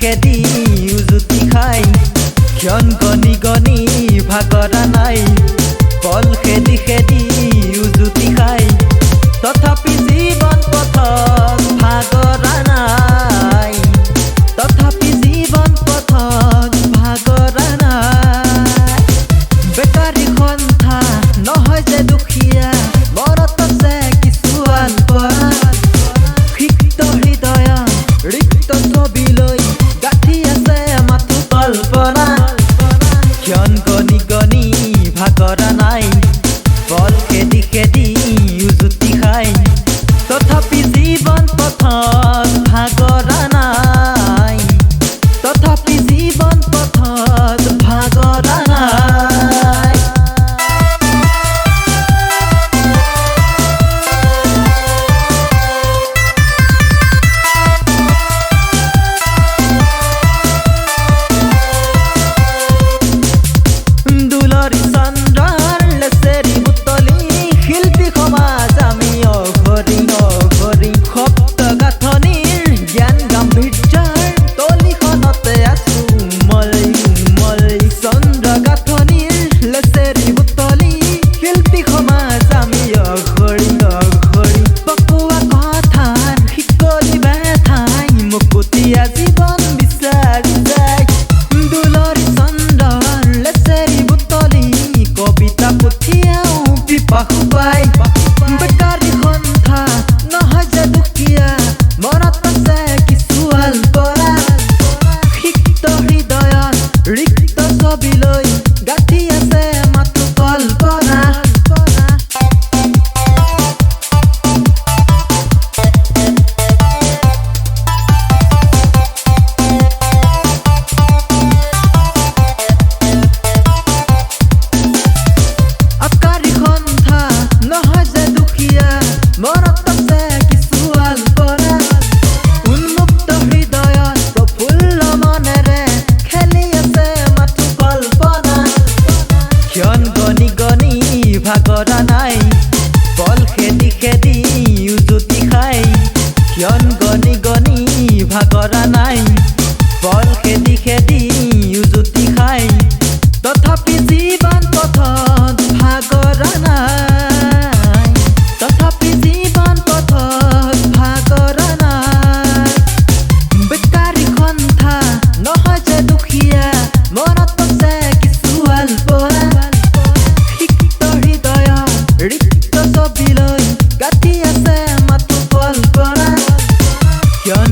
দিশেদি উজুতি খাই ক্ষণ গণি গণি ভাগৰা নাই পল খেদি উজুতি খাই তথাপি জীৱন পথত ভাগৰা নাই তথাপি জীৱন পথত ভাগৰা নাই বেকাৰী সন্থা নহয় যে দুখীয়া মনত আছে কিছু আলপৰা সিক্ত হৃদয় ৰিক্ত ছবিলৈ গাঁঠি আছে মাথো কল্পনা ক্ষণ গণি গণি ভাগৰা নাই পল খেদি উজুতি খাই তথাপি জীৱন পথত ভাগৰা নাই তথাপি জীৱন পথত ভাগৰা নাই দুলৰি চন্দ্ৰৰ লেচেৰি বুটলি শিল্পী সমাজ আমি অঘৰি শব্দ গাঁথনিৰ জ্ঞান গাম্ভীৰ্যৰ তলিখনতে আছো মলি চন্দ্ৰ গাঁথনিৰ লেচেৰি বুটলি শিল্পী সমাজ আমি অঘৰি পকোৱা কথাৰ শিকলি বেঠাই মুকুতীয়া জীৱন বিচাৰি যায় দুলৰি চন্দ্ৰৰ লেচেৰি বুটলি কবিতা পুথিয়াও পিপাসু পাই বেকাৰী সন্থা নহয় যে দুখীয়া মনত আছে কিছু আলপৰা সিক্ত হৃদয়ত ৰিক্ত ছবিলৈ গাঁঠি আছে মাথো কল্পনা আকাৰী সন্থা নহয় যে দুখীয়া মনত আছে কিছু আলপৰা উন্মুক্ত হৃদয়ত প্ৰফুল্ল মনেৰে খেলি আছে মাথো কল্পনা ক্ষণ গণি গণি ভাগৰা নাই পল খেদি উজুতি খাই ক্ষণ গণি গণি ভাগৰা নাই পল খেদি উজুতি খাই তথাপি জীৱন পথত ভাগৰা নাই তথাপি জীৱন পথত ভাগৰা নাই বেকাৰী সন্থা নহয় যে দুখীয়া মনত আছে কিছু আলপৰা সিক্ত হৃদয় ৰিক্ত ছবিলৈ গাঁঠি আছে মাথো কল্পনা ক্ষণ